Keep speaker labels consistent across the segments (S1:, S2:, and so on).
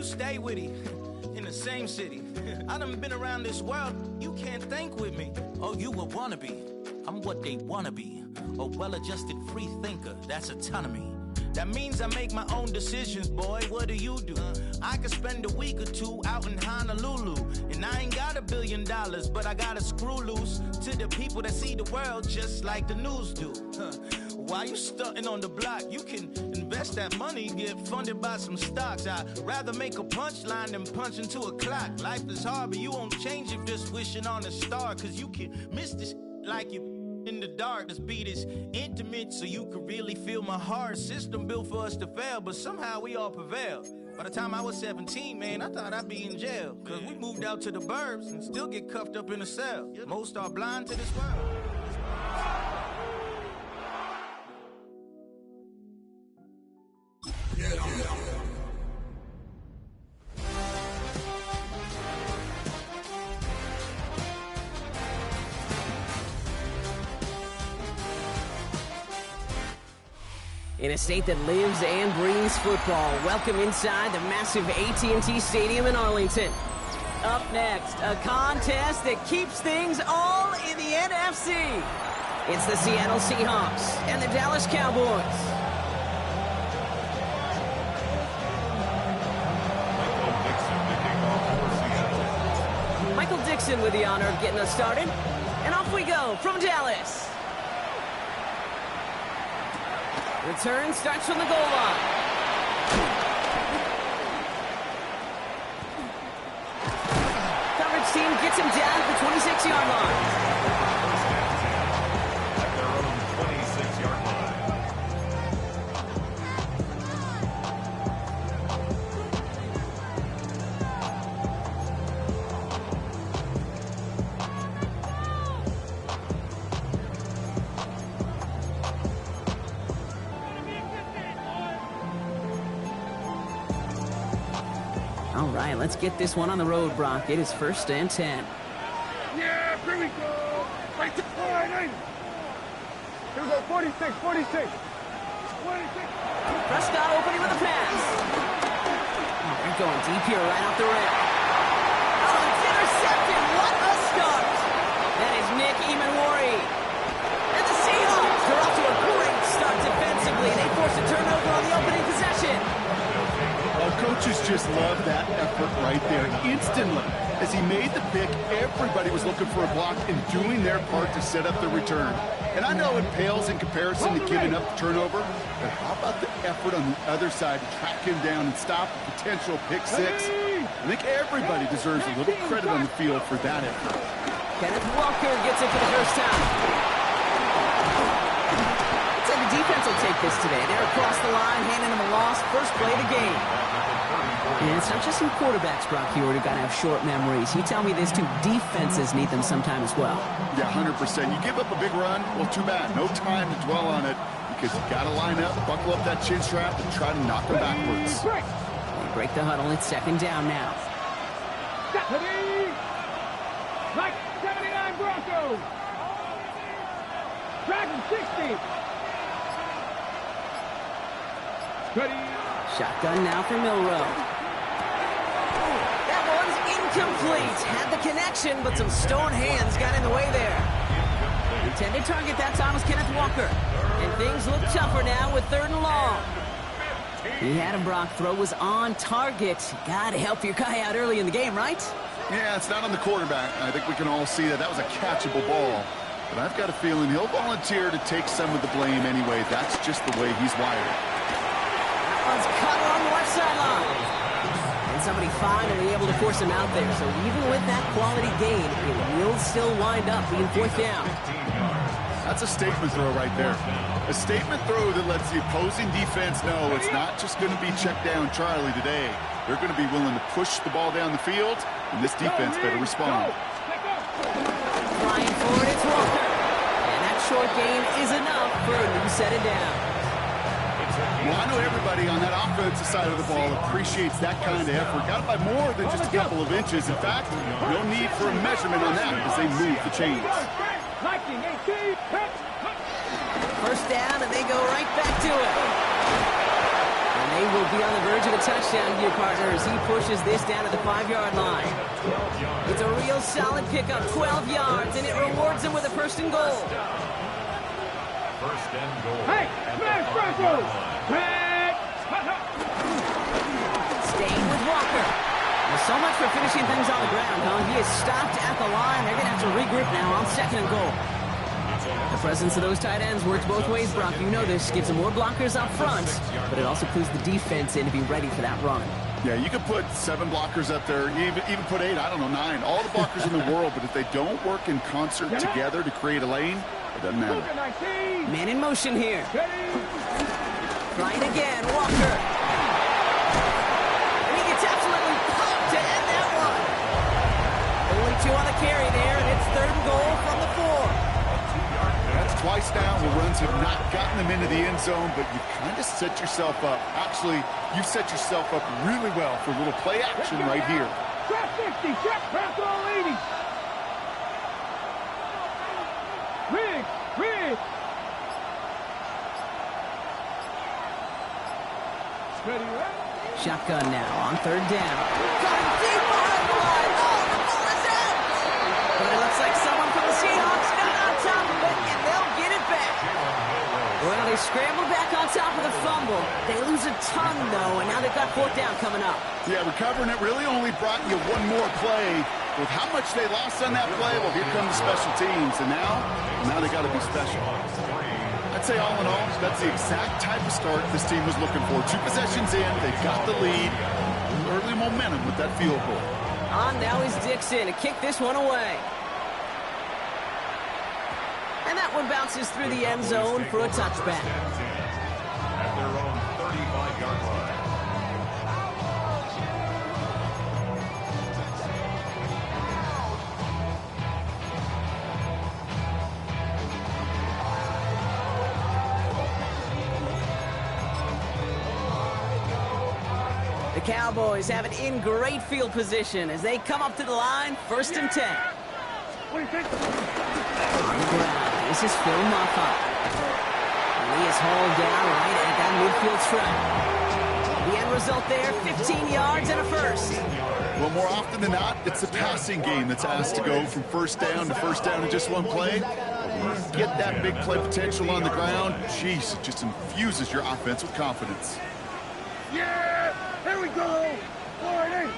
S1: you stay with him in the same city. I done been around this world, you can't think with me. Oh, you a wannabe, I'm what they wanna be. A well-adjusted free thinker, that's autonomy. That means I make my own decisions, boy, what do you do? I could spend a week or two out in Honolulu, and I ain't got $1 billion, but I got a screw loose to the people that see the world just like the news do. While you stunting on the block, you can invest that money, get funded by some stocks. I'd rather make a punchline than punch into a clock. Life is hard, but you won't change it just wishing on a star, cause you can miss this like you in the dark. This beat is intimate, so you can really feel my heart. System built for us to fail, but somehow we all prevail. By the time I was 17, man, I thought I'd be in jail, cause we moved out to the burbs and still get cuffed up in a cell. Most are blind to this world.
S2: In a state that lives and breathes football, welcome inside the massive AT&T Stadium in Arlington. Up next, a contest that keeps things all in the NFC. It's the Seattle Seahawks and the Dallas Cowboys. Michael Dixon with the honor of getting us started. And off we go from Dallas. Return starts from the goal line. Coverage team gets him down at the 26-yard line.
S3: At their own 26-yard line.
S2: All right, let's get this one on the road, Brock. It is 1st and 10.
S4: Yeah, here we go. Right to line. Here we go, 46, 46. 26.
S2: Prescott opening with a pass. Oh, they're going deep here right off the rim. Oh, it's intercepted. What a start. That is Nick Emanwari. And the Seahawks are off to a great start defensively. They force a turnover on the opening possession.
S5: Coaches just love that effort right there. Instantly, as he made the pick, everybody was looking for a block and doing their part to set up the return. And I know it pales in comparison to giving up the turnover, but how about the effort on the other side to track him down and stop a potential pick six? I think everybody deserves a little credit on the field for that effort.
S2: Kenneth Walker gets it for the first time. I'd say the defense will take this today. They're across the line, handing them a loss. First play of the game. And it's not just some quarterbacks, Brock, here who got to have short memories. You tell me this too, defenses need them sometime as well.
S5: Yeah, 100%. You give up a big run, well, too bad. No time to dwell on it because you got to line up, buckle up that chin strap, and try to knock them backwards.
S2: They break the huddle. It's 2nd down now.
S4: Like 79 Broncos. Dragon 60. Ready.
S2: Shotgun now for Milrow. That one's incomplete. Had the connection, but some stone hands got in the way there. The intended target that time was Kenneth Walker. And things look tougher now with 3rd and long. He had him, Brock. Throw was on target. Gotta help your guy out early in the game, right?
S5: Yeah, it's not on the quarterback. I think we can all see that that was a catchable ball. But I've got a feeling he'll volunteer to take some of the blame anyway. That's just the way he's wired.
S2: One's cut on the left sideline. And somebody finally able to force him out there. So even with that quality gain, it will still wind up being 4th down.
S5: That's a statement throw right there. A statement throw that lets the opposing defense know it's not just going to be check down Charlie today. They're going to be willing to push the ball down the field, and this defense better respond.
S2: Flying forward, it's Walker. And that short gain is enough for a new set of downs.
S5: Well, I know everybody on that offensive side of the ball appreciates that kind of effort. Got it by more than just a couple of inches. In fact, no need for a measurement on that as they move the chains.
S2: 1st down, and they go right back to it. And they will be on the verge of a touchdown here, partner, as he pushes this down to the 5-yard line. It's a real solid pickup, 12 yards, and it rewards him with a first and goal.
S3: First and goal.
S4: Hey, smash Bronco! Hey!
S2: Staying with Walker. Well, so much for finishing things on the ground, huh? He is stopped at the line. They're going to have to regroup now on 2nd and goal. The presence of those tight ends works both ways, Brock. You know this. Gives them more blockers up front, but it also clues the defense in to be ready for that run.
S5: Yeah, you could put 7 blockers up there, even put 8, I don't know, 9. All the blockers in the world, but if they don't work in concert together to create a lane, it doesn't matter.
S2: Man in motion here. Trying again, Walker. And he gets absolutely pumped to end that one. Only 2 on the carry there, and it's 3rd and goal from the 4.
S5: That's twice now where runs have not gotten them into the end zone, but you kind of set yourself up. Actually, you've set yourself up really well for a little play action right here.
S4: Check 60, check pass all 80. Rig. Ready, right?
S2: Shotgun now on 3rd down. Going deep behind the line. Oh, the ball is out. But it looks like someone from the Seahawks got on top of it, and they'll get it back. Well, they scrambled back on top of the fumble. They lose a ton, though, and now they've got 4th down coming up.
S5: Yeah, recovering it really only brought you one more play. With how much they lost on that play, well, here come the special teams. And now they got to be special. I'd say all in all, that's the exact type of start this team was looking for. 2 possessions in, they got the lead. Early momentum with that field goal.
S2: On now is Dixon to kick this one away. And that one bounces through the end zone for a touchback.
S3: At their own 35-yard line.
S2: The Cowboys have it in great field position as they come up to the line, 1st and 10.
S4: What do you think?
S2: On the ground, this is Phil Moffa. He is hauled down right at that midfield stripe. The end result there, 15 yards and a first.
S5: Well, more often than not, it's the passing game that's asked to go from 1st down to 1st down in just one play. Get that big play potential on the ground. Jeez, it just infuses your offense with confidence.
S4: Yeah! Here we go! 40!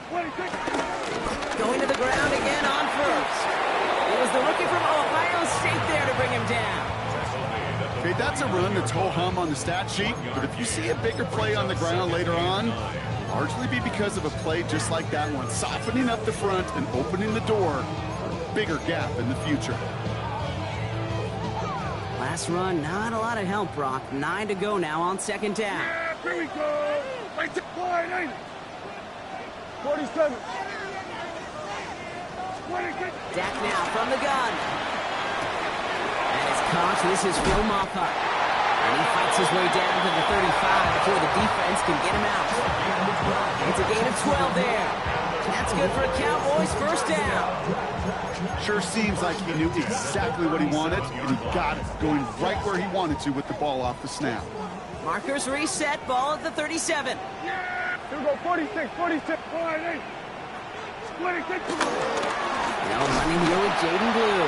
S4: 26!
S2: Going to the ground again on 1st. It was the rookie from Ohio State there to bring him down.
S5: Okay, that's a run that's ho-hum on the stat sheet, but if you see a bigger play on the ground later on, largely be because of a play just like that one, softening up the front and opening the door for a bigger gap in the future.
S2: Last run, not a lot of help, Brock. 9 to go now on 2nd down.
S4: Yeah, here we go! Right to line, ain't it? 47. 26.
S2: Dak now from the gun. And it's caught. This is Phil Moffa. And he fights his way down to the 35 before the defense can get him out. It's a gain of 12 there. That's good for a Cowboys 1st down.
S5: Sure seems like he knew exactly what he wanted, and he got it, going right where he wanted to with the ball off the snap.
S2: Markers reset, ball at the 37.
S4: Yeah! Here we go, 46, 46, 48. 26.
S2: Now running here with Jaden Blue.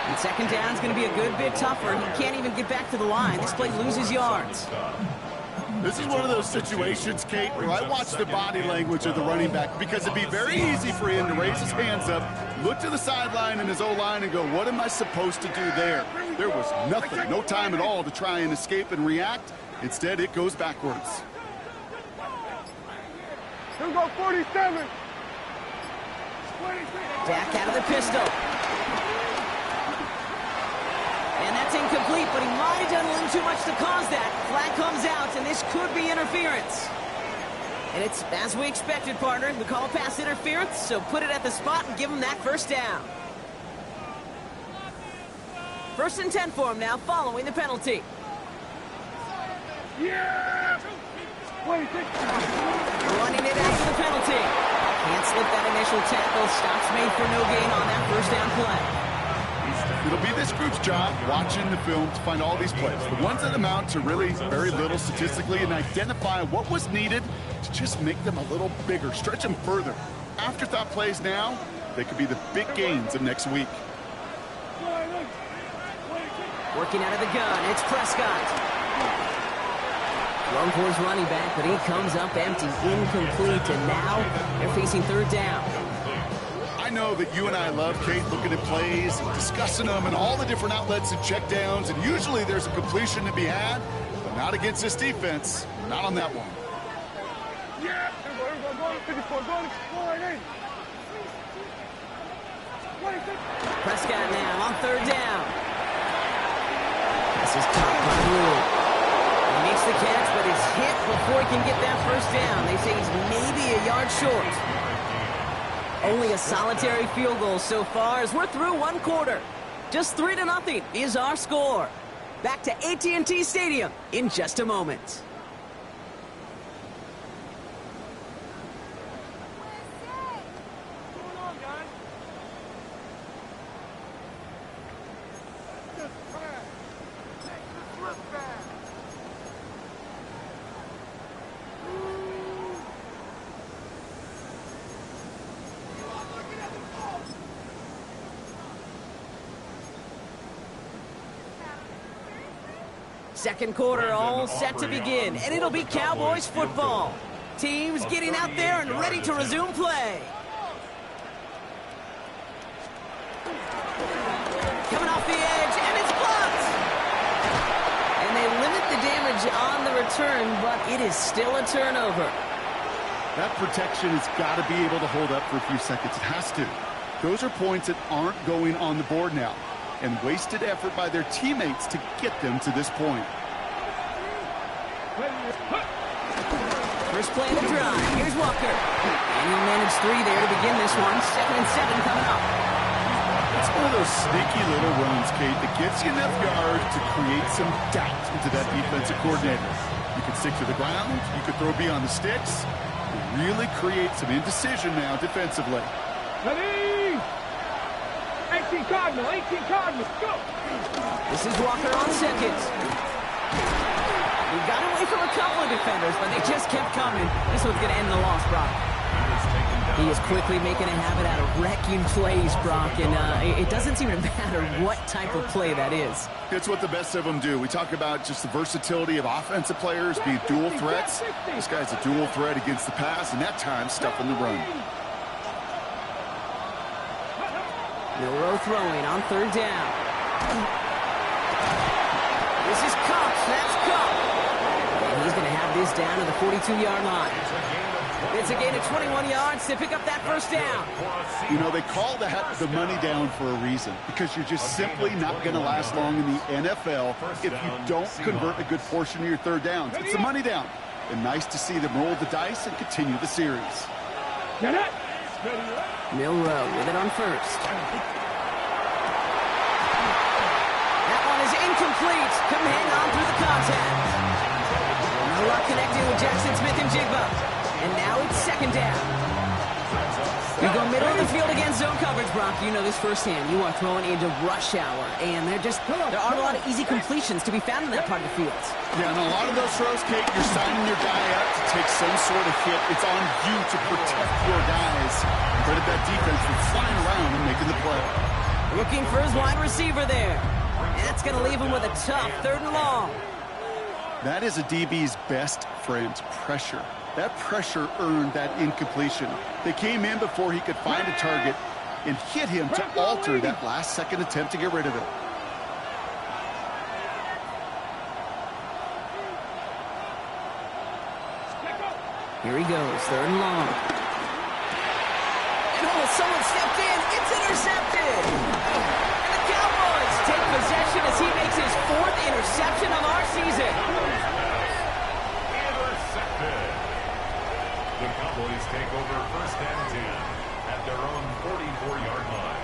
S2: And 2nd down is going to be a good bit tougher. He can't even get back to the line. This play loses yards.
S5: This is one of those situations, Kate, where I watch the body language of the running back because it'd be very easy for him to raise his hands up, look to the sideline in his O-line and go, what am I supposed to do there? There was nothing, no time at all to try and escape and react. Instead, it goes backwards.
S4: Here we go, 47. 26.
S2: Dak out of the pistol. And that's incomplete, but he might have done a little too much to cause that. Flag comes out, and this could be interference. And it's as we expected, partner. We call pass interference, so put it at the spot and give him that 1st down. 1st and 10 for him now, following the penalty.
S4: Yeah! 26.
S2: Running it after the penalty. Can't slip that initial tackle. Stops made for no gain on that 1st down play.
S5: It'll be this group's job watching the film to find all these plays, the ones that amount to really very little statistically, and identify what was needed to just make them a little bigger, stretch them further. Afterthought plays now, they could be the big gains of next week.
S2: Working out of the gun, it's Prescott. Thrown for his running back, but he comes up empty, incomplete, and now they're facing third down.
S5: I know that you and I love, Kate, looking at plays and discussing them and all the different outlets and checkdowns, and usually there's a completion to be had, but not against this defense, not on that one.
S4: Yeah,
S2: Prescott now on third down. This is caught by Rule. He makes the catch, but is hit before he can get that first down. They say he's maybe a yard short. Only a solitary field goal so far as we're through one quarter. Just 3-0 is our score. Back to AT&T Stadium in just a moment. Second quarter all set to begin, and it'll be Cowboys football. Teams getting out there and ready to resume play. Coming off the edge, and it's blocked. And they limit the damage on the return, but it is still a turnover.
S5: That protection has got to be able to hold up for a few seconds. It has to. Those are points that aren't going on the board now, and wasted effort by their teammates to get them to this point.
S2: First play of the drive. Here's Walker. And he'll manage 3 there to begin this one. 2nd and 7 coming up.
S5: It's one of those sneaky little runs, Kate, that gets you enough yards to create some doubt into that defensive coordinator. You can stick to the ground. You can throw beyond the sticks. You really create some indecision now defensively.
S4: Ready? 18 Cardinal, go!
S2: This is Walker on second. He got away from a couple of defenders, but they just kept coming. This one's going to end in a loss, Brock. He is quickly making a habit out of wrecking plays, Brock, and it doesn't seem to matter what type of play that is.
S5: It's what the best of them do. We talk about just the versatility of offensive players being dual threats. This guy's a dual threat against the pass, and that time stuffing the run.
S2: Milroe throwing on third down. This is Cox. That's Cox. And he's going to have this down to the 42-yard line. It's a gain of 21 yards to pick up that first down.
S5: You know, they call that the money down for a reason, because you're just simply not going to last long in the NFL if you don't convert a good portion of your third downs. It's the money down. And nice to see them roll the dice and continue the series.
S2: Milroe with it on first. That one is incomplete. Couldn't hang on through the contact. No luck connecting with Jackson Smith and Jigba. And now it's second down. You go middle of the field against zone coverage, Brock. You know this firsthand. You are throwing into rush hour, and there aren't a lot of easy completions to be found in that part of the field.
S5: Yeah, and a lot of those throws, Kate, you're signing your guy up to take some sort of hit. It's on you to protect your guys. Credit that defense for flying around and making the play.
S2: Looking for his wide receiver there. And that's going to leave him with a tough 3rd and long.
S5: That is a DB's best friend, pressure. That pressure earned that incompletion. They came in before he could find a target and hit him to alter that last-second attempt to get rid of it.
S2: Here he goes, 3rd and long. And someone stepped in. It's intercepted. And the Cowboys take possession as he makes his 4th interception of our season.
S3: The Cowboys take over 1st and 10 at their own 44-yard line.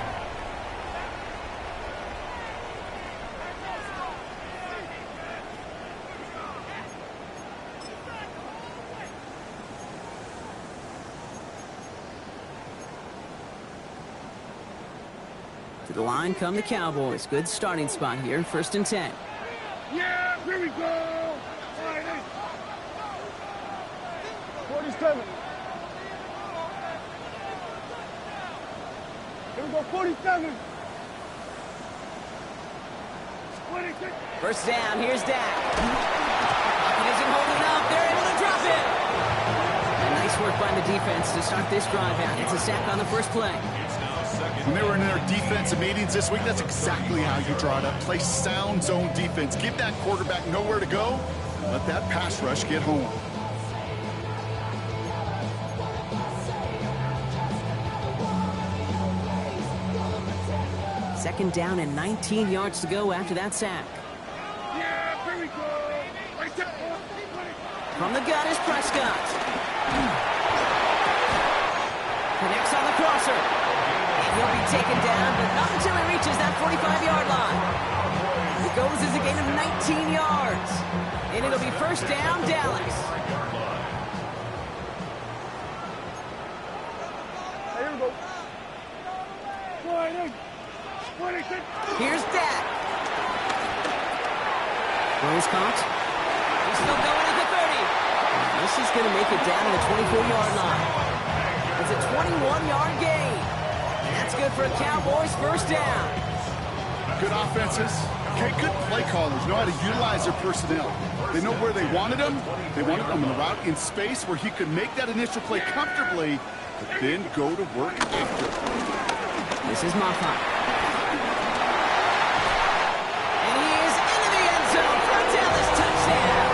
S2: To the line come the Cowboys. Good starting spot here, 1st and 10.
S4: Yeah, here we go. 47. Here we go, 47. 26.
S2: First down, here's Dak. He isn't holding up. They're able to drop it. And nice work by the defense to start this drive out. It's a sack on the first play.
S5: When they were in their defensive meetings this week, that's exactly how you draw it up. Play sound zone defense. Give that quarterback nowhere to go. And let that pass rush get home.
S2: Second down and 19 yards to go after that sack.
S4: Yeah, here we go. Right there.
S2: From the gun is Prescott. Connects on the crosser. And he'll be taken down, but not until he reaches that 45-yard line. It goes as a gain of 19 yards. And it'll be first down, Dallas.
S4: Here we go. 26.
S2: Here's Dak. Throws caught. He's still going at the 30. This is going to make it down to the 24-yard line. It's a 21-yard gain. That's good for a Cowboys first down.
S5: Good offenses. Okay, good play callers know how to utilize their personnel. They know where they wanted him. They wanted him in a route in space where he could make that initial play comfortably, but then go to work after.
S2: This is Moffat. And he is into the end zone for a Dallas touchdown.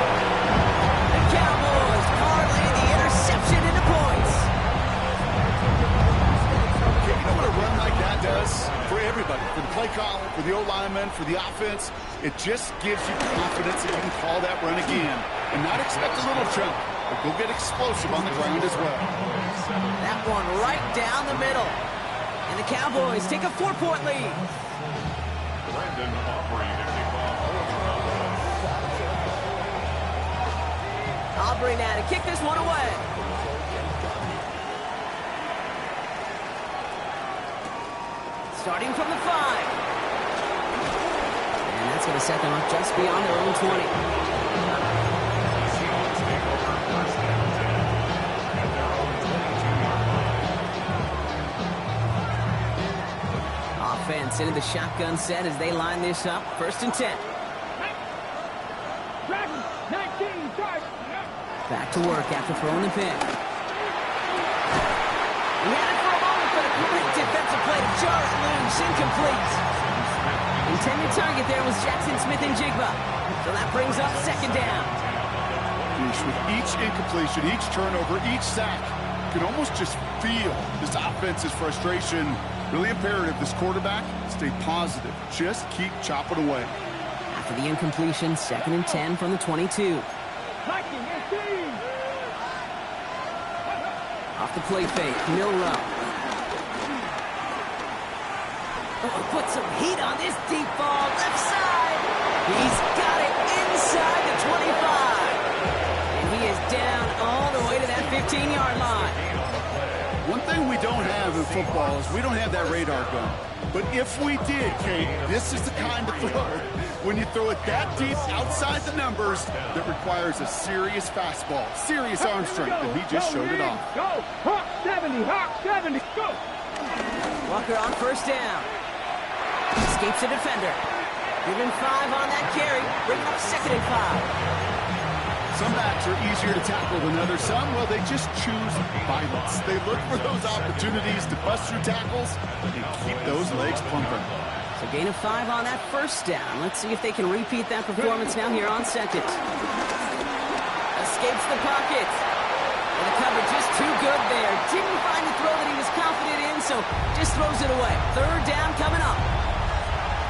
S2: The Cowboys parlay the interception into points.
S5: Okay, you know what a run like that does for everybody, for the play caller, for the O-lineman, for the offense? It just gives you confidence that you can call that run again and not expect a little jump, but go get explosive on the ground as well.
S2: That one right down the middle. And the Cowboys take a 4-point lead.
S3: Brandon Aubrey to kick off.
S2: Aubrey now to kick this one away. Starting from the 5. And that's going to set them up just beyond their own 20.
S3: Seahawks take over 1st and 10 at their own 22-yard line.
S2: Offense into the shotgun set as they line this up. 1st and 10. Back to work after throwing the pick. He had it for a moment, but a great defensive play to jar it loose. Incomplete. Intended target there was Jackson Smith and Jigba. So that brings up 2nd down.
S5: With each incompletion, each turnover, each sack, you can almost just feel this offense's frustration. Really imperative, this quarterback, stay positive. Just keep chopping away.
S2: After the incompletion, 2nd and 10 from the 22. Off the play fake, Milrow. Oh, put some heat on this deep ball, left side. He's got it inside the 25. And he is down all the way to that 15-yard line.
S5: One thing we don't have in football is we don't have that radar gun. But if we did, Kate, this is the kind of throw, when you throw it that deep outside the numbers, that requires a serious fastball, serious arm strength, and he just showed it off.
S4: Go, Hawk 70, go.
S2: Walker on 1st down. Escapes the defender. Given 5 on that carry, bringing up 2nd and 5.
S5: Some backs are easier to tackle than others. Some, well, they just choose violence. They look for those opportunities to bust through tackles and keep those legs pumping.
S2: So gain of 5 on that 1st down. Let's see if they can repeat that performance now here on 2nd. Escapes the pocket. And the coverage just too good there. Didn't find the throw that he was confident in, so just throws it away. 3rd down coming up.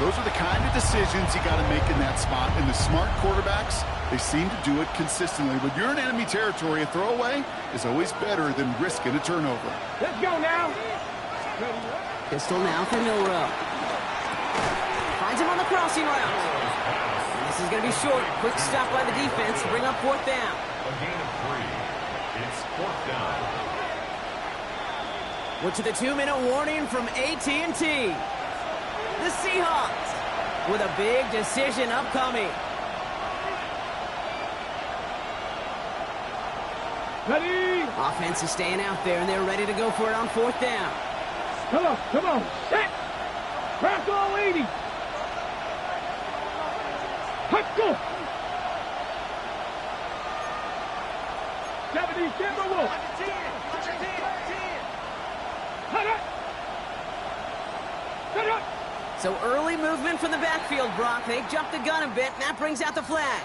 S5: Those are the kind of decisions you got to make in that spot. And the smart quarterbacks, they seem to do it consistently. When you're in enemy territory, a throwaway is always better than risking a turnover.
S4: Let's go now.
S2: Pistol now for Milrow. Finds him on the crossing route. This is going to be short. Quick stop by the defense to bring up 4th down.
S3: A gain of 3. It's 4th down.
S2: We're to the 2-minute warning from AT&T. the Seahawks with a big decision upcoming.
S4: Ready?
S2: Offense is staying out there, and they're ready to go for it on 4th down.
S4: Come on, set. Crack all 80. Let's go. 70, Timberwolves. Cut up.
S2: So early movement from the backfield, Brock. They jumped the gun a bit, and that brings out the flag.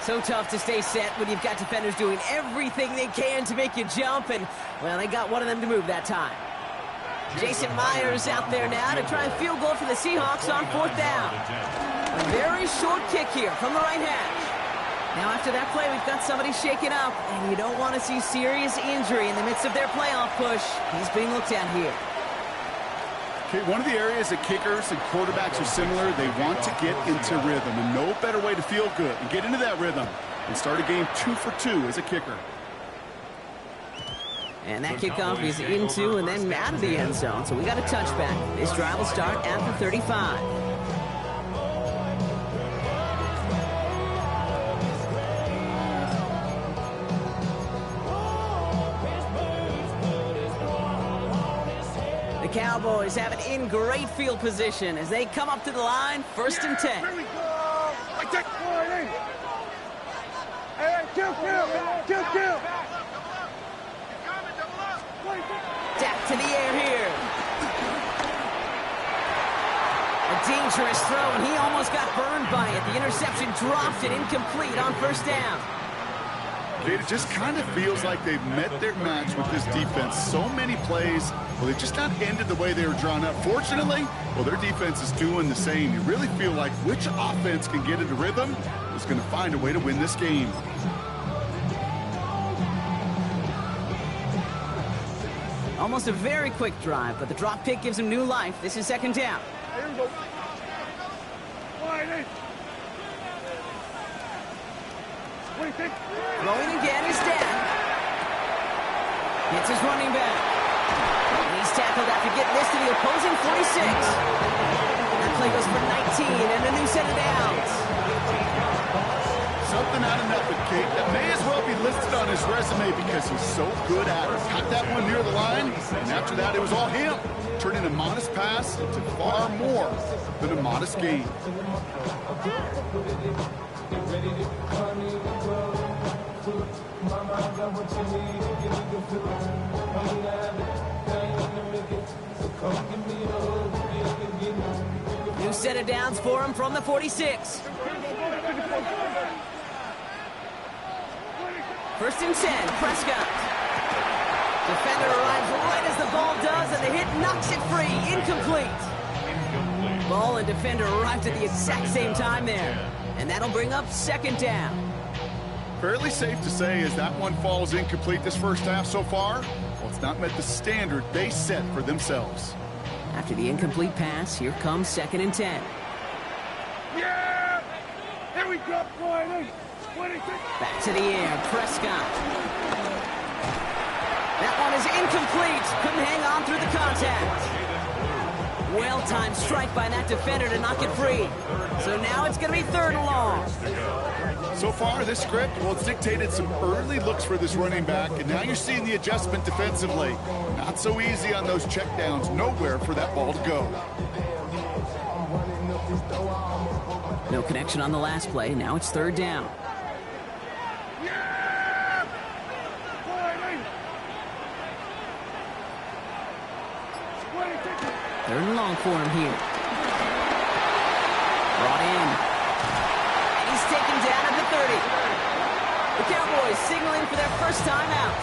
S2: So tough to stay set when you've got defenders doing everything they can to make you jump, and, well, they got one of them to move that time. Jason Myers out there now to try a field goal for the Seahawks on 4th down. A very short kick here from the right hash. Now after that play, we've got somebody shaken up, and you don't want to see serious injury in the midst of their playoff push. He's being looked at here.
S5: Okay, one of the areas that kickers and quarterbacks are similar, they want to get into rhythm, and no better way to feel good and get into that rhythm and start a game 2 for 2 as a kicker.
S2: And that kickoff is into and then out of the end zone, so we got a touchback. This drive will start at the 35. The Cowboys have it in great field position as they come up to the line, 1st and 10.
S4: Here we go. I take one. Hey, kill.
S2: Dak to the air here. A dangerous throw, and he almost got burned by it. The interception dropped it incomplete on 1st down.
S5: It just kind of feels like they've met their match with this defense. So many plays, well, they just not ended the way they were drawn up. Fortunately, well, their defense is doing the same. You really feel like which offense can get into rhythm is going to find a way to win this game.
S2: Almost a very quick drive, but the drop pick gives him new life. This is 2nd down.
S4: Here we go. Wide in. What do you think?
S2: Throwing again is Dak. Hits his running back. He's tackled after getting this to the opposing 46. And that play goes for 19 and a new set of downs.
S5: Something out of nothing, Kate. That may as well be listed on his resume because he's so good at it. Got that one near the line, and after that, it was all him. Turning a modest pass into far more than a modest gain.
S2: New set of downs for him from the 46. 1st and 10, Prescott. Defender arrives right as the ball does, and the hit knocks it free. Incomplete. Ball and defender arrived at the exact same time there. And that'll bring up 2nd down.
S5: Fairly safe to say as that one falls incomplete this first half so far, well, it's not met the standard they set for themselves.
S2: After the incomplete pass, here comes 2nd and 10.
S4: Yeah! Here we go, boy.
S2: Back to the air, Prescott. That one is incomplete. Couldn't hang on through the contact. Well-timed strike by that defender to knock it free. So now it's going to be 3rd and long.
S5: So far, this script, well, it's dictated some early looks for this running back, and now you're seeing the adjustment defensively. Not so easy on those checkdowns. Nowhere for that ball to go.
S2: No connection on the last play. Now it's 3rd down. Third and long for him here. Brought in. And he's taken down at the 30. The Cowboys signaling for their first time out.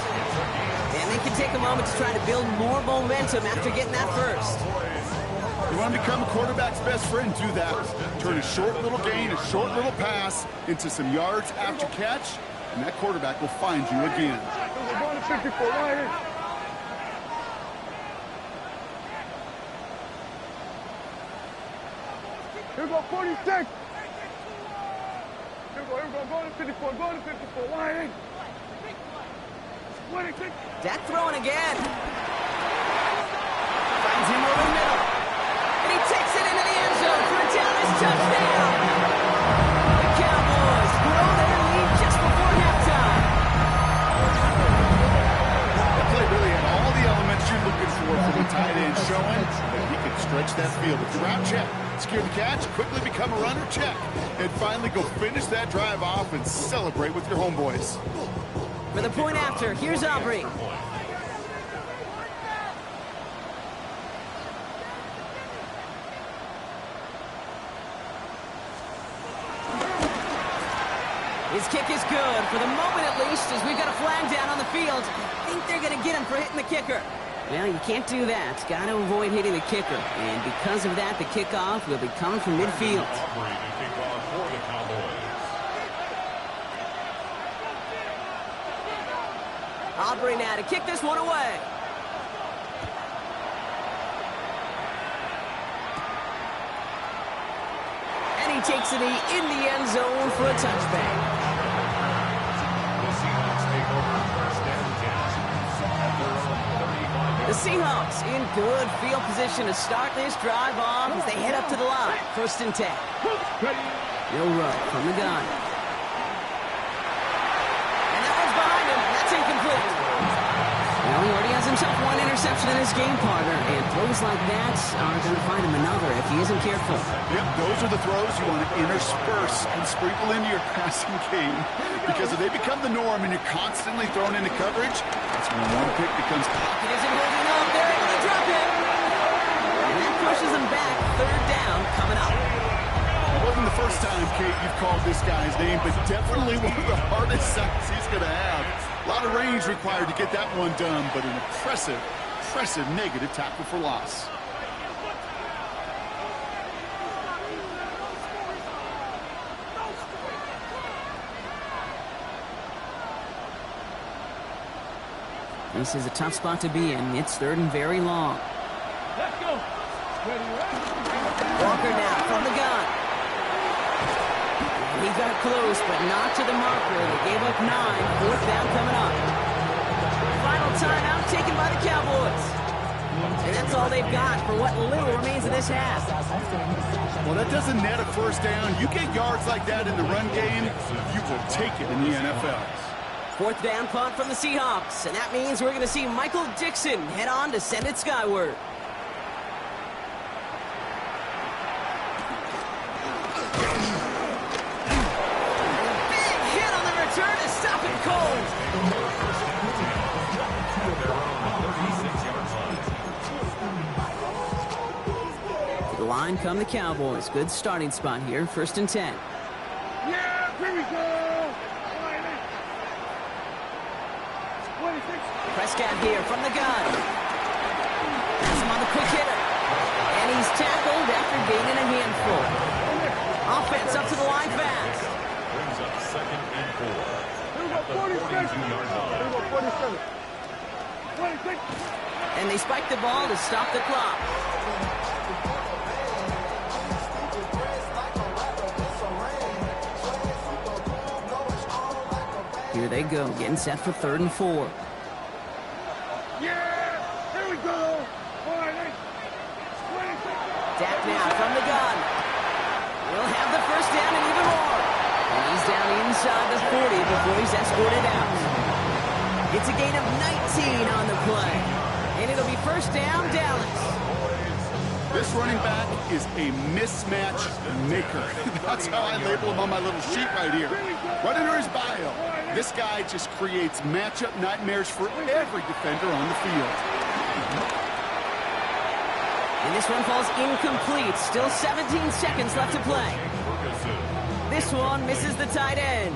S2: And they can take a moment to try to build more momentum after getting that first.
S5: You want to become a quarterback's best friend, do that. Turn a short little gain, a short little pass into some yards after catch, and that quarterback will find you again.
S4: We're going to 54 right in. Here we go, 46. Here we go, going to 54, wide in. 26.
S2: Dak throwing again. Finds him over the middle. And he takes it into the touchdown! The Cowboys grow their lead just before halftime.
S5: That play really had all the elements you're looking for from a tight end, showing that he can stretch that field. With the route check, secure the catch, quickly become a runner, check, and finally go finish that drive off and celebrate with your homeboys.
S2: For the point after, here's Aubrey. His kick is good, for the moment at least, as we've got a flag down on the field. I think they're going to get him for hitting the kicker. Well, you can't do that. Got to avoid hitting the kicker. And because of that, the kickoff will be coming from midfield.
S3: Aubrey to kick off for the Cowboys.
S2: Aubrey now to kick this one away. And he takes it in the end zone for a touchback. The Seahawks in good field position to start this drive off as they head up to the line. 1st and 10. Bill Rowe from the gun. And that one's behind him. That's incomplete. Well, he already has himself one interception in his game, partner, and throws like that are going to find him another if he isn't careful.
S5: Yep, those are the throws you want to intersperse and sprinkle into your passing game, because if they become the norm and you're constantly thrown into coverage, that's when one pick becomes...
S2: He isn't holding up. They're able to drop him. And that pushes him back. 3rd down coming up.
S5: It wasn't the first time, Kate, you've called this guy's name, but definitely one of the hardest sacks he's going to have. A lot of range required to get that one done, but an impressive negative tackle for loss.
S2: This is a tough spot to be in. It's 3rd and very long.
S4: Let's go.
S2: Walker now from the gun. He got close, but not to the marker. They gave up 9. 4th down coming up. Final timeout taken by the Cowboys. And that's all they've got for what little remains of this half.
S5: Well, that doesn't net a 1st down. You get yards like that in the run game, you will take it in the NFL.
S2: 4th down punt from the Seahawks. And that means we're going to see Michael Dixon head on to send it skyward. Line come the Cowboys. Good starting spot here. 1st and 10.
S4: Yeah, here we go.
S2: Prescott here from the gun. Has him on the quick hitter. And he's tackled after gaining a handful. Offense up to the line fast.
S3: Brings up 2nd and 4. At the
S4: 42-yard line. 46.
S2: And they spike the ball to stop the clock. Here they go, getting set for 3rd and 4.
S4: Yeah, here we go.
S2: Dak now from the gun. We'll have the 1st down and even more. And he's down inside the 40 before he's escorted out. It's a gain of 19 on the play. And it'll be 1st down, Dallas.
S5: This running back is a mismatch maker. That's how I label him on my little sheet right here. Right under his bio. This guy just creates matchup nightmares for every defender on the field.
S2: And this one falls incomplete. Still 17 seconds left to play. This one misses the tight end.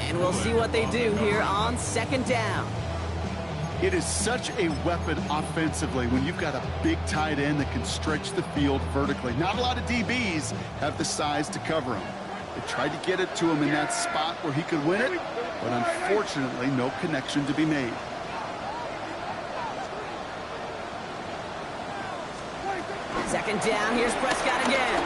S2: And we'll see what they do here on 2nd down.
S5: It is such a weapon offensively when you've got a big tight end that can stretch the field vertically. Not a lot of DBs have the size to cover him. They tried to get it to him in that spot where he could win it, but unfortunately, no connection to be made.
S2: Second down, here's Prescott again.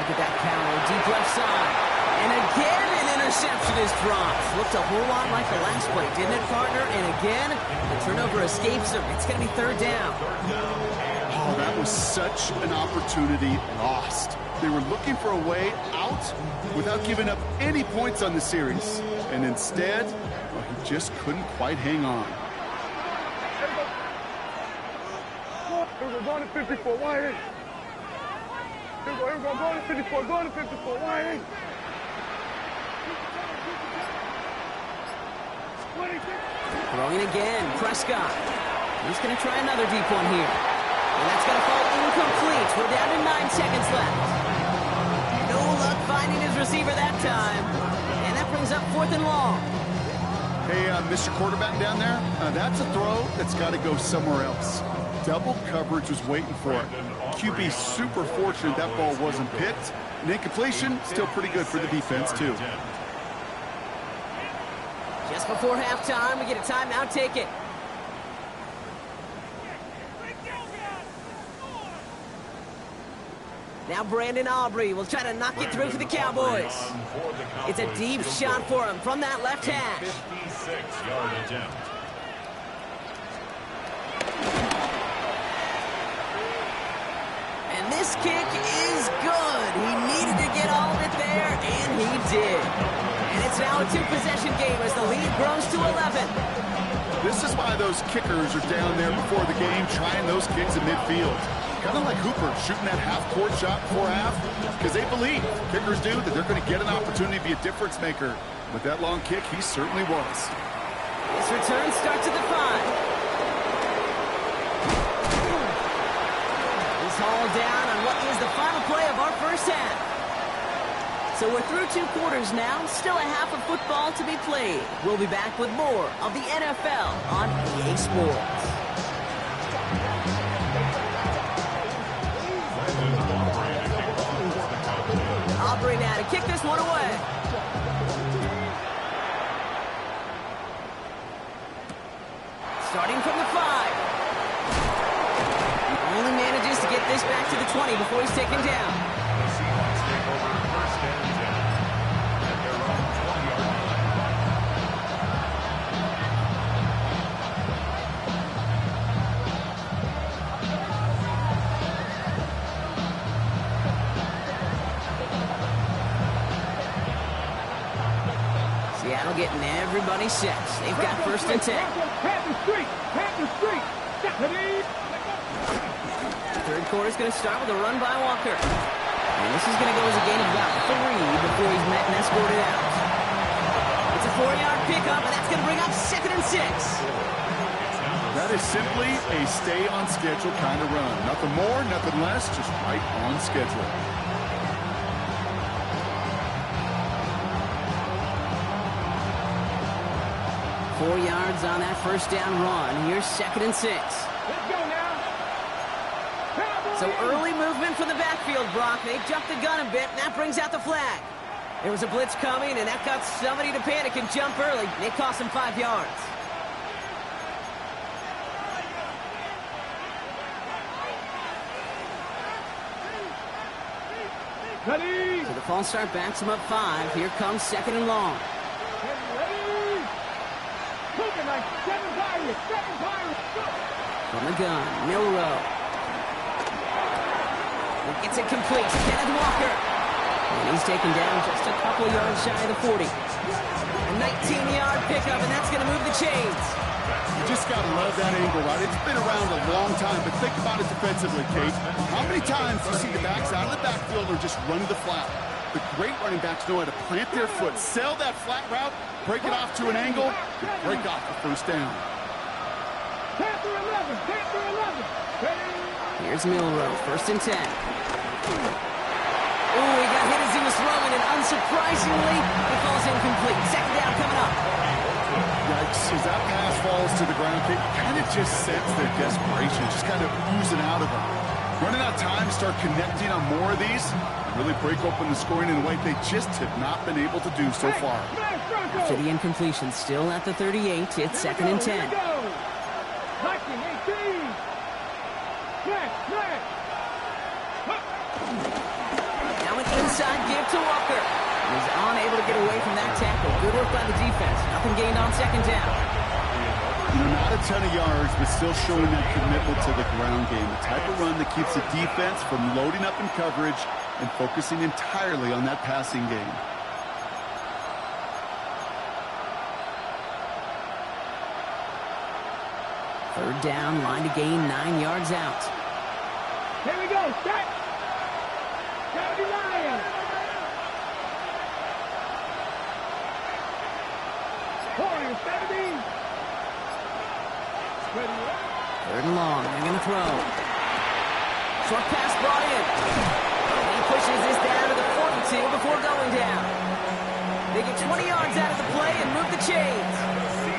S2: Look at that counter, deep left side. And again, an interception is dropped. Looked a whole lot like the last play, didn't it, partner? And again, the turnover escapes him. It's going to be 3rd down.
S5: Oh, that was such an opportunity lost. They were looking for a way out without giving up any points on the series. And instead, well, he just couldn't quite hang on.
S4: We're going to 54, why ain't? Here we go, going to 54, why ain't? 26.
S2: Throwing again, Prescott. He's going to try another deep one here. And that's going to fall incomplete. We're down to 9 seconds left. No luck finding his receiver that time. And that brings up 4th and long.
S5: Hey, Mr. Quarterback down there, that's a throw that's got to go somewhere else. Double coverage was waiting for it. QB super fortunate that ball wasn't picked. And incompletion, still pretty good for the defense, too.
S2: Just before halftime, we get a timeout. Take it. Now Brandon Aubrey will try to knock it through for the Cowboys. It's a deep shot for him from that left hash.
S3: 56-yard attempt.
S2: And this kick is good. He needed to get all of it there, and he did. And it's now a 2-possession game as the lead grows to 11.
S5: This is why those kickers are down there before the game trying those kicks in midfield. Kind of like Hooper shooting that half-court shot before half, because they believe, kickers do, that they're going to get an opportunity to be a difference maker. With that long kick, he certainly was.
S2: This return starts at the 5. He's hauled down on what is the final play of our first half. So we're through 2 quarters now, still a half of football to be played. We'll be back with more of the NFL on EA Sports. Aubrey now to kick this one away. Starting from the 5. He only manages to get this back to the 20 before he's taken down.
S3: The Seahawks take over first and 10 at their own 20-yard line.
S2: Seattle getting everybody set. They've got first and 10.
S4: Panther Street!
S2: Third quarter's going to start with a run by Walker. And this is going to go as a gain of about 3 before he's met and escorted out. It's a 4-yard pickup, and that's going to bring up 2nd and 6.
S5: That is simply a stay-on-schedule kind of run. Nothing more, nothing less, just right on schedule.
S2: Four yards on that first down run. Here's 2nd and 6.
S4: Let's go now!
S2: So early movement from the backfield, Brock. They jumped the gun a bit, and that brings out the flag. There was a blitz coming, and that got somebody to panic and jump early. It cost them 5 yards.
S4: Ready!
S2: So the false start backs him up 5. Here comes 2nd and long.
S4: Ready! Moving like 7 Pirates! 7 Pirates! Go!
S2: From the gun, Milrow. It's it complete to Kenneth Walker. And he's taken down just a couple yards shy of the 40. A 19-yard pickup, and that's going to move the chains.
S5: You just got to love that angle, right? It's been around a long time, but think about it defensively, Kate. How many times do you see the backs out of the backfield or just run to the flat? The great running backs know how to plant their foot, sell that flat route, break it off to an angle, and break off the first down.
S4: Panther 11! Panther 11! Ready!
S2: Here's Milrow, 1st and 10. Ooh, he got hit as he was throwing, and unsurprisingly, it falls incomplete. 2nd down coming up.
S5: Yikes, as that pass falls to the ground, Kate, you kind of just sense their desperation, just kind of oozing out of them. Running out of time to start connecting on more of these, really break open the scoring in a way they just have not been able to do so far.
S2: After the incompletion, still at the 38, it's 2nd and 10.
S4: 19, 18! Smash!
S2: Now an inside give to Walker. He's unable to get away from that tackle. Good work by the defense. Nothing gained on 2nd down.
S5: Not a ton of yards, but still showing that commitment to the ground game. The type of run that keeps the defense from loading up in coverage and focusing entirely on that passing game.
S2: Third down, line to gain 9 yards out.
S4: Here we go, set. 79. 70.
S2: Third and long, they're going to throw. Short pass brought in. He pushes this down to the 42 before going down. They get 20 yards out of the play and move the chains.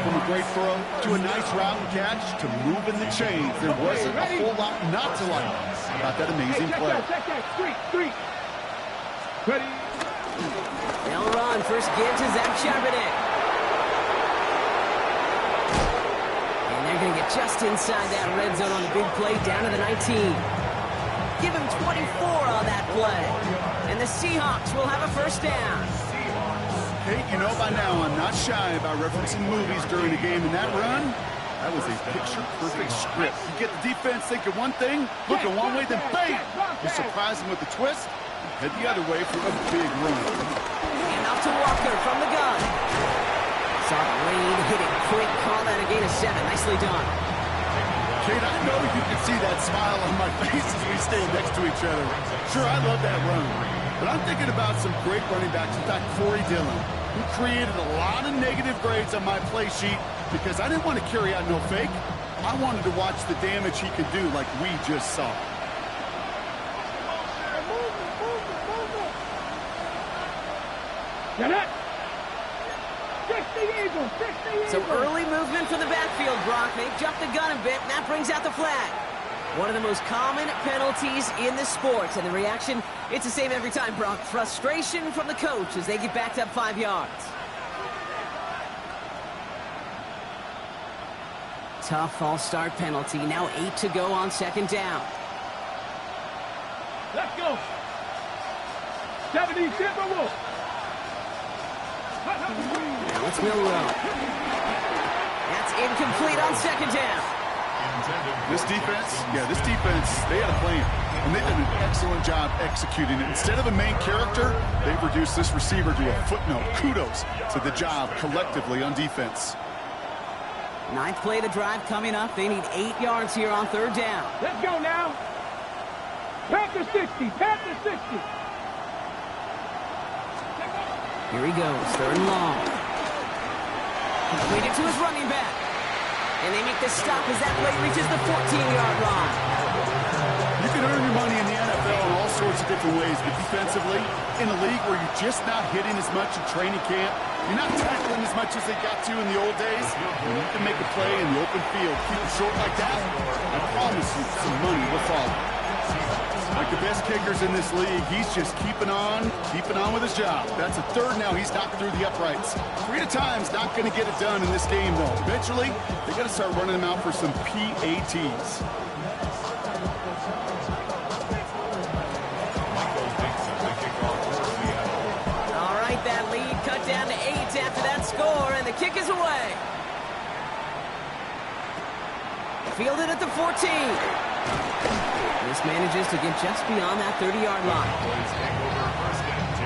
S5: From a great throw to a nice route and catch to moving the chains. There wasn't a whole lot not to like about that amazing play.
S4: Check that. Street. Ready.
S2: They'll run. First give to Zach Charbonnet. And they're going to get just inside that red zone on the big play down to the 19. Give him 24 on that play. And the Seahawks will have a first down.
S5: Hey, you know by now I'm not shy about referencing movies during the game, and that run, that was a picture-perfect script. You get the defense thinking one thing, looking one way, then bam! You surprise them with a twist, and head the other way for a big run.
S2: And off to Walker from the gun. Saw Wade hit it quick, call that a gain of 7. Nicely done.
S5: Kate, I know you can see that smile on my face as we stand next to each other. Sure, I love that run. But I'm thinking about some great running backs. In fact, Corey Dillon, who created a lot of negative grades on my play sheet because I didn't want to carry out no fake. I wanted to watch the damage he could do like we just saw.
S4: Get it. 60 Eagles.
S2: So early movement from the backfield, Brock. They jumped the gun a bit, and that brings out the flag. One of the most common penalties in the sport, and the reaction, it's the same every time, Brock. Frustration from the coach as they get backed up 5 yards. Tough false start penalty. Now 8 to go on second down.
S4: Let's go. 70 Timberwolves.
S2: Now it's Milrow. That's incomplete on second down.
S5: This defense, they had a plan, and they did an excellent job executing it. Instead of a main character, they've reduced this receiver to a footnote. Kudos to the job collectively on defense.
S2: 9th play of the drive coming up. They need 8 yards here on third down.
S4: Let's go now. Panther 60.
S2: Here he goes, third and long. Completed to his running back. And they make the stop as that play reaches the 14-yard line.
S5: You can earn your money in the NFL in all sorts of different ways, but defensively, in a league where you're just not hitting as much in training camp, you're not tackling as much as they got to in the old days, you can make a play in the open field. Keep it short like that, I promise you some money will follow. Like the best kickers in this league, he's just keeping on with his job. That's a third now. He's knocked through the uprights. 3 at a time's not going to get it done in this game, though. Eventually, they got to start running them out for some PATs.
S2: All right, that lead cut down to 8 after that score, and the kick is away. Fielded at the 14. This manages to get just beyond that 30-yard line.
S3: Boys take over first and 10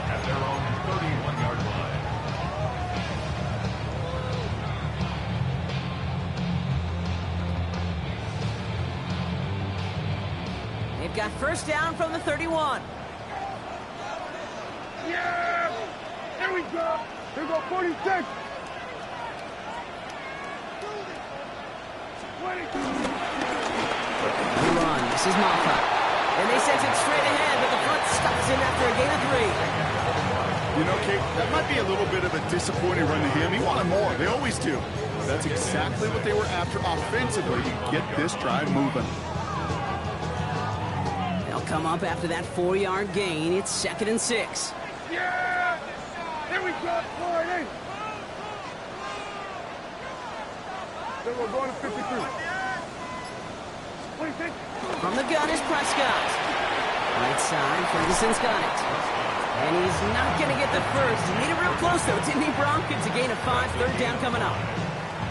S3: at their own 31-yard line.
S2: They've got first down from the 31.
S4: Yeah! Here we go. Here we go, 46. 22.
S2: Run. This is Moffa. And they sent it straight ahead, but the front stops him after a gain of 3.
S5: You know, Kate, that might be a little bit of a disappointing run to him. He wanted more. They always do. That's exactly what they were after offensively to get this drive moving.
S2: They'll come up after that 4-yard gain. It's 2nd and 6.
S4: Yeah! Here we go, 40. Then we're going to 53.
S2: From the gun is Prescott. Right side, Ferguson's got it. And he's not going to get the first. He made it real close, though, didn't he, Brock? It's a gain of 5, third down coming up.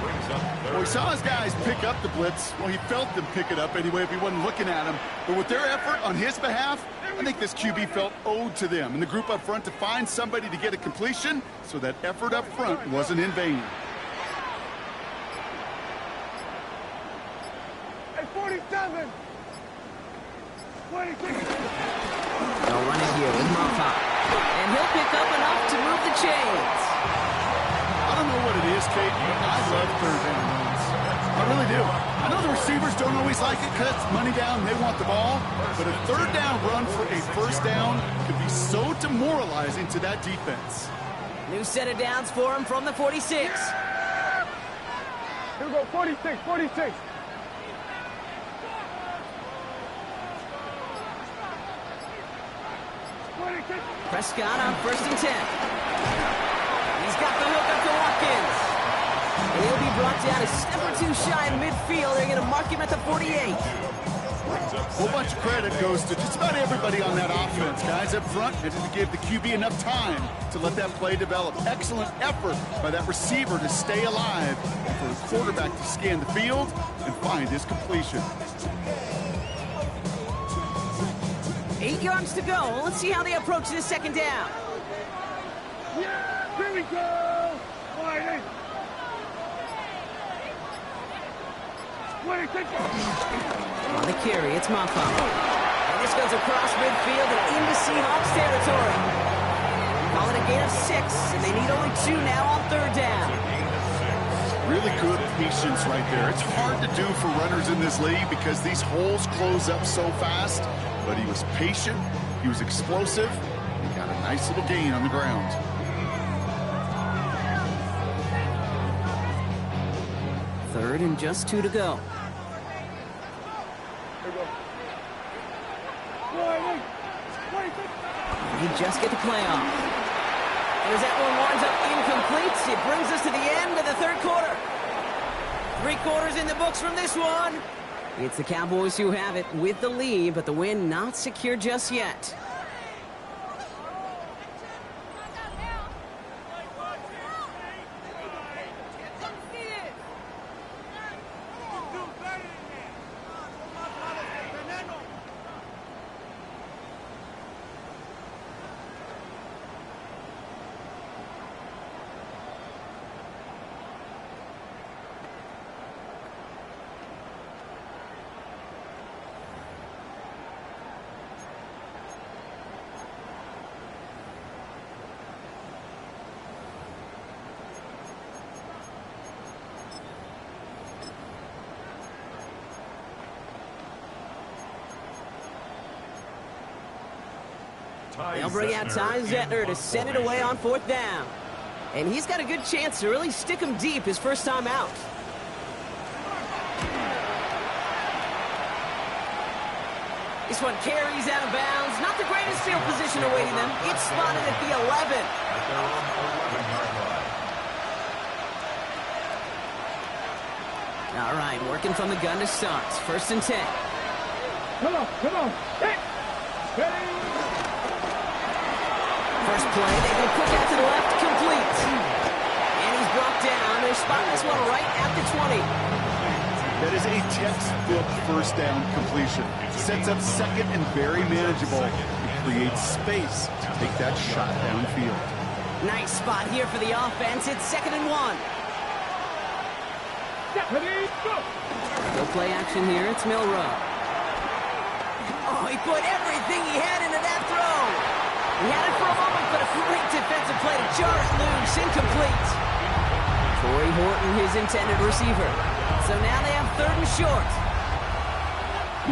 S3: Brings
S5: Well, he saw his guys pick up the blitz. Well, he felt them pick it up anyway if he wasn't looking at him. But with their effort on his behalf, I think this QB felt owed to them and the group up front to find somebody to get a completion, so that effort up front wasn't in vain.
S4: Hey, 47. 26.
S2: They'll run it here with Moffa. And he'll pick up enough to move the chains.
S5: I don't know what it is, Kate, but I love third down runs. I really do. I know the receivers don't always like it because it's money down and they want the ball, but a third down run for a first down could be so demoralizing to that defense.
S2: New set of downs for him from the 46.
S4: Here we go, 46, 46.
S2: Prescott on 1st and 10. He's got the hook up to Watkins. And he'll be brought down a step or two shy in midfield. They're going to mark him at the 48.
S5: A whole bunch of credit goes to just about everybody on that offense. Guys up front had to give the QB enough time to let that play develop. Excellent effort by that receiver to stay alive and for the quarterback to scan the field and find his completion.
S2: 8 yards to go. Let's see how they approach this second down.
S4: Yeah, here we go. 26.
S2: On the carry, it's Moffa. And this goes across midfield and into Seahawks territory. Call it a gain of 6, and they need only 2 now on third down.
S5: Really good patience right there. It's hard to do for runners in this league because these holes close up so fast. But he was patient, he was explosive, and got a nice little gain on the ground.
S2: Third and just 2 to go.
S4: Here we go.
S2: You just get the play off. And as that one winds up incomplete, it brings us to the end of the third quarter. 3 quarters in the books from this one. It's the Cowboys who have it with the lead, but the win not secure just yet. They'll bring out Ty Zettner to send it away on 4th down. And he's got a good chance to really stick him deep his first time out. This one carries out of bounds. Not the greatest field position awaiting them. It's spotted at the 11. All right, working from the gun to start. 1st and 10.
S4: Come on. Hey. Ready.
S2: First play, they go quick out to the left, complete. And he's brought down. They're spotting this one right at the 20.
S5: That is a textbook first down completion. Sets up second and very manageable. It creates space to take that shot downfield.
S2: Nice spot here for the offense. It's 2nd and 1. No play action here. It's Milrow. Oh, he put everything he had into that throw. He had it for a moment, but a great defensive play to jar it loose. Incomplete. Torrey Horton, his intended receiver. So now they have 3rd and short.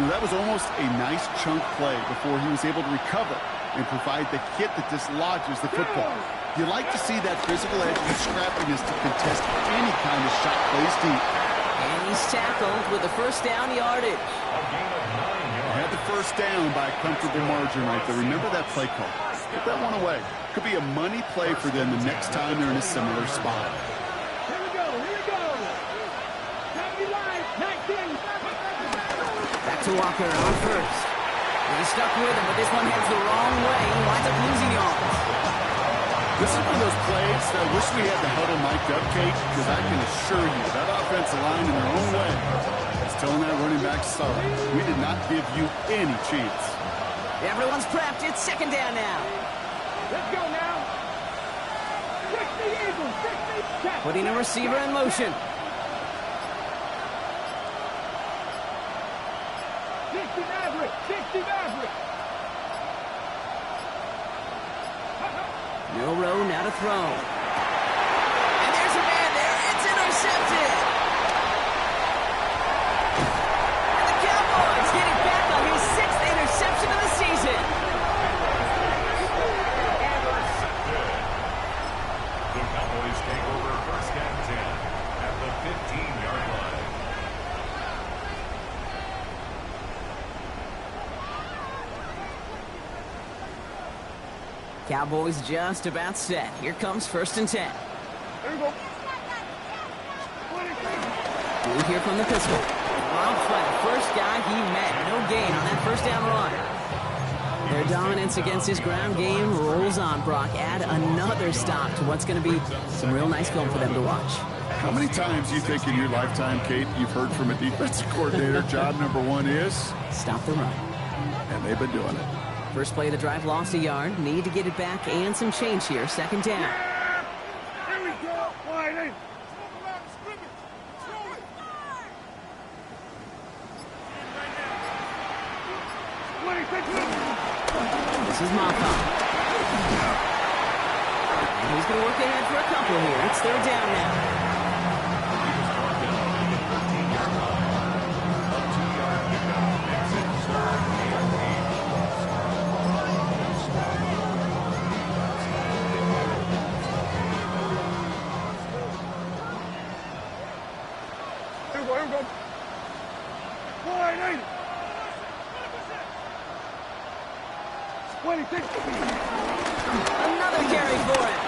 S5: You know, that was almost a nice chunk play before he was able to recover and provide the hit that dislodges the football. You like to see that physical edge and scrappiness to contest any kind of shot plays deep.
S2: And he's tackled with the first down yardage.
S5: Had the first down by a comfortable margin right there. Remember that play call. Put that one away. Could be a money play for them the next time they're in a similar spot.
S4: Here we go. 19.
S2: Back to Walker on 1st. He's stuck with him, but this one heads the wrong way. He winds up losing yards.
S5: This is one of those plays that I wish we had the huddle mic'd up, Kate, because I can assure you that offensive line in their own way is telling that running back, sorry, we did not give you any chance.
S2: Everyone's prepped. It's second down now.
S4: Let's go now. 60 Eagles, 60.
S2: Putting a receiver in motion.
S4: 60 Maverick, 60 Maverick.
S2: Milroe now to throw. And there's a man there. It's intercepted. And the Cowboys getting back on his 6th interception of the season.
S3: The Cowboys take over first and 10 at the 15-yard line.
S2: Cowboys just about set. Here comes first and 10.
S4: There we go.
S2: Move here from the pistol. Robbed by the first guy he met. No gain on that first down run. Their dominance against his ground game rolls on, Brock. Add another stop to what's going to be some real nice film for them to watch.
S5: How many times do you think in your lifetime, Kate, you've heard from a defensive coordinator, job number one is?
S2: Stop the run.
S5: And they've been doing it.
S2: First play of the drive lost a yard. Need to get it back and some change here. Second down.
S4: Here we go. Wide in.
S2: This is Malcolm. And he's going to work ahead for a couple here. It's third down now.
S4: Here we go. Wide in. 26.
S2: Another carry for him.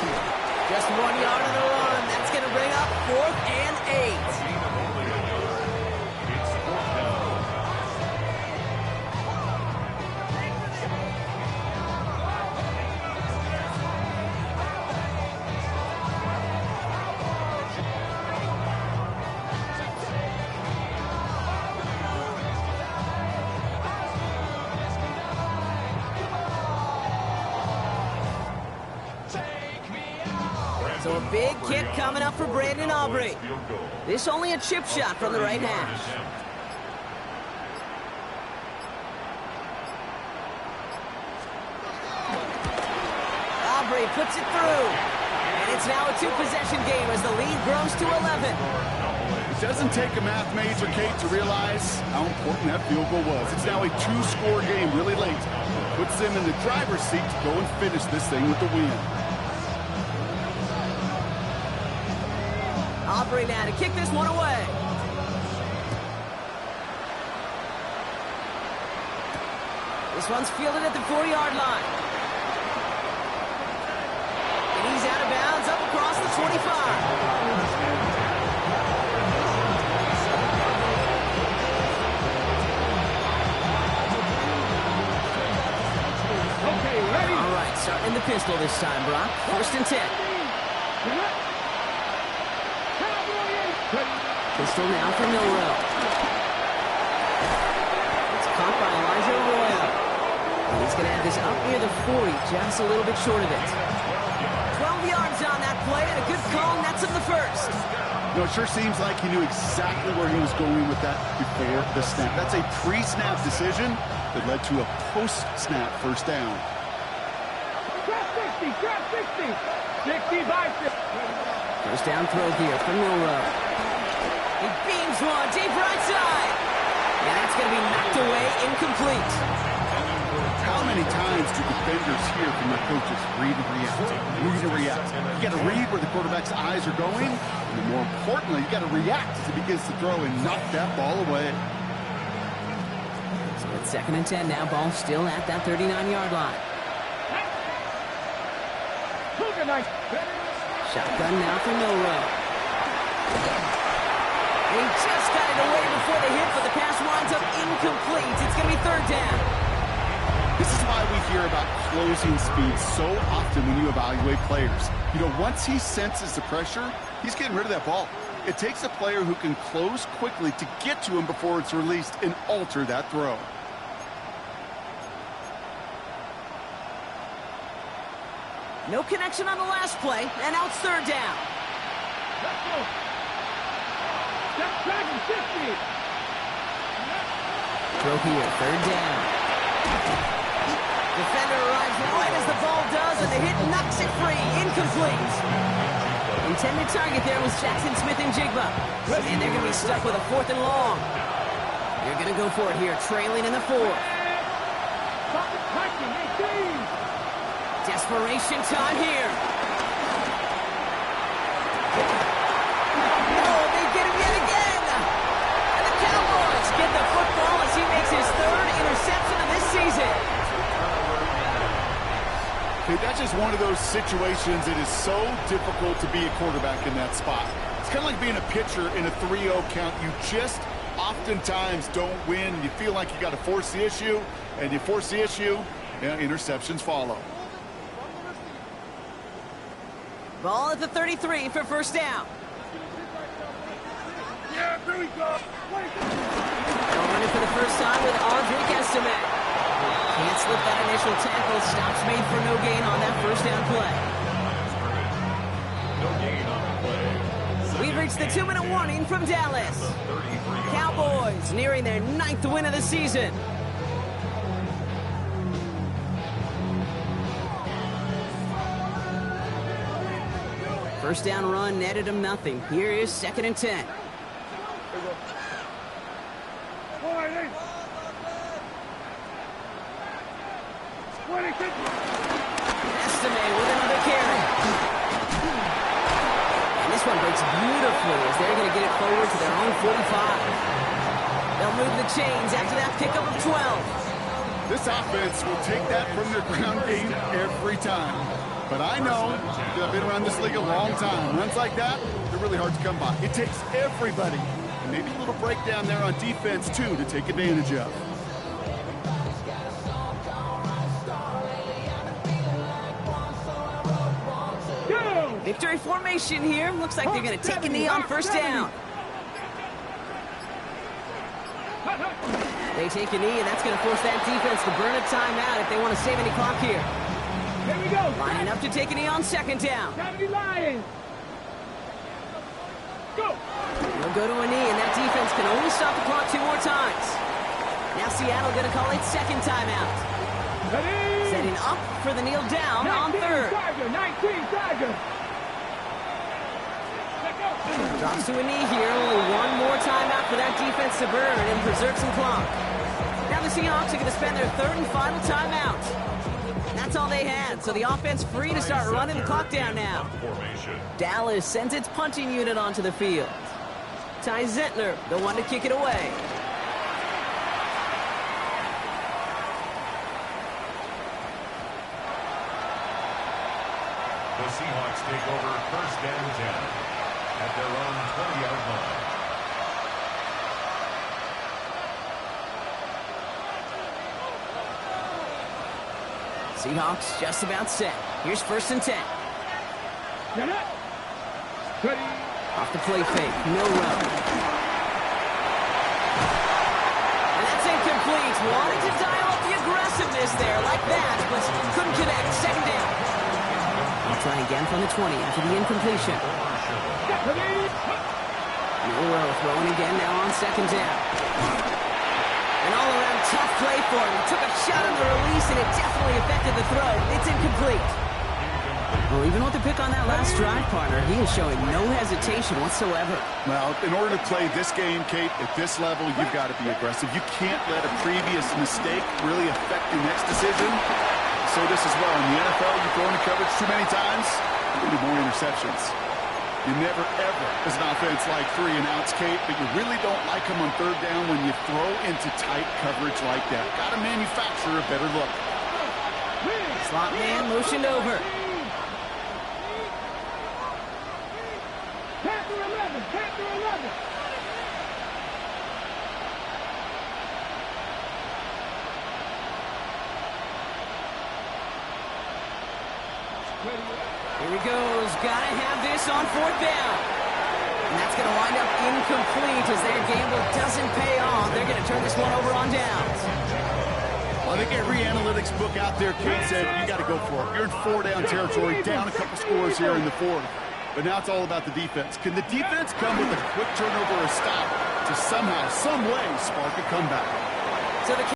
S2: Just 1 yard on the run. That's going to bring up 4th and 8.
S3: It's fourth down.
S2: So a big kick coming up for Brandon Aubrey. This only a chip shot from the right hash. Aubrey puts it through. And it's now a 2-possession game as the lead grows to 11.
S5: It doesn't take a math major, Kate, to realize how important that field goal was. It's now a 2-score game really late. Puts them in the driver's seat to go and finish this thing with the win.
S2: Aubrey now to kick this one away. This one's fielded at the 4-yard line. And he's out of bounds up across the 25.
S4: Okay, ready?
S2: All right, starting the pistol this time, Brock. First and 10. Pistol now for Milroe. It's caught by Elijah Arroyo. And he's going to have this up near the 40, just a little bit short of it. 12 yards on that play, and a good call, and that's in the first.
S5: You know, it sure seems like he knew exactly where he was going with that before the snap. That's a pre-snap decision that led to a post-snap first down.
S4: Drop 60, drop 60. 60 by 50.
S2: First down throw here for Milroe. He beams one, deep right side. And that's going to be knocked away, incomplete.
S5: How many times do defenders hear from their coaches, read and react, read and react? You got to read where the quarterback's eyes are going, and more importantly, you got to react as he begins to throw and knock that ball away.
S2: So it's second and 10 now, ball still at that 39-yard line. Shotgun now for Milroe. He just got it away before the hit, but the pass winds up incomplete. It's going to be third down.
S5: This is why we hear about closing speed so often when you evaluate players. You know, once he senses the pressure, he's getting rid of that ball. It takes a player who can close quickly to get to him before it's released and alter that throw.
S2: No connection on the last play, and now it's third down.
S4: Let's go. That's dragon 50.
S2: Throw here, third down. Defender arrives right as the ball does, and the hit knocks it free. Incomplete. Intended target there was Jackson Smith and Jigba. And they're going to be stuck with a 4th and long. They're going to go for it here, trailing in the 4th. Desperation time here. Oh, they get him yet again. And the Cowboys get the football as he makes his 3rd interception of this season.
S5: Okay, that's just one of those situations. It is so difficult to be a quarterback in that spot. It's kind of like being a pitcher in a 3-0 count. You just oftentimes don't win. You feel like you got to force the issue, and you force the issue, and interceptions follow.
S2: Ball at the 33 for first down.
S4: Yeah, here we go.
S2: They'll run it for the first time with Rodriguez to make. Can't slip that initial tackle. Stops made for no gain on that first down play.
S3: No gain on the play.
S2: We've reached the 2-minute warning from Dallas. Cowboys nearing their 9th win of the season. First down run netted him nothing. Here is 2nd and 10. Estimate with another carry. And this one breaks beautifully as they're going to get it forward to their own 45. They'll move the chains after that pickup of 12.
S5: This offense will take that from their ground game every time. But I know, I've been around this league a long time. Runs like that, they're really hard to come by. It takes everybody. And maybe a little breakdown there on defense, too, to take advantage of.
S2: Victory formation here. Looks like they're going to take a knee on first down. They take a knee, and that's going to force that defense to burn a timeout if they want to save any clock here.
S4: Here we go.
S2: Lining up to take a knee on 2nd down.
S4: Saturday Lions. Go.
S2: They'll go to a knee, and that defense can only stop the clock 2 more times. Now Seattle going to call it 2nd timeout.
S4: Ready.
S2: Setting up for the kneel down on 3rd.
S4: 19 Tiger.
S2: Drops to a knee here. Only 1 more timeout for that defense to burn and preserve some clock. Now the Seahawks are going to spend their 3rd and final timeout. That's all they had, so the offense free to start running the clock down now. Dallas sends its punting unit onto the field. Ty Zentner, the one to kick it away.
S3: The Seahawks take over 1st and 10 at their own 20-yard line.
S2: Seahawks just about set. Here's 1st and 10.
S4: Get it. Ready.
S2: Off the play fake, Milrow. And that's incomplete. Wanted to dial up the aggressiveness there like that, but couldn't connect. 2nd down. I'll try again from the 20 after the incompletion. Milrow throwing again now on 2nd down. An all-around tough play for him. He took a shot on the release, and it definitely affected the throw. It's incomplete. Well, even with the pick on that last drive, partner, he is showing no hesitation whatsoever.
S5: Well, in order to play this game, Kate, at this level, you've got to be aggressive. You can't let a previous mistake really affect your next decision. So this as well. In the NFL, you throw into coverage too many times, you need more interceptions. You never, ever, as an offense, like 3 and outs, Kate, but you really don't like them on 3rd down when you throw into tight coverage like that. Got to manufacture a better look.
S2: Slot man motioned over.
S4: Panther 11. Panther 11.
S2: Here he goes. Gotta have this on 4th down. And that's going to wind up incomplete as their gamble doesn't pay off. They're going to turn this one over on downs.
S5: Well, I think every analytics book out there, Kate, said you got to go for it. You're in 4-down territory, down a couple scores here in the 4th. But now it's all about the defense. Can the defense come with a quick turnover or stop to somehow, some way, spark a comeback?
S2: So the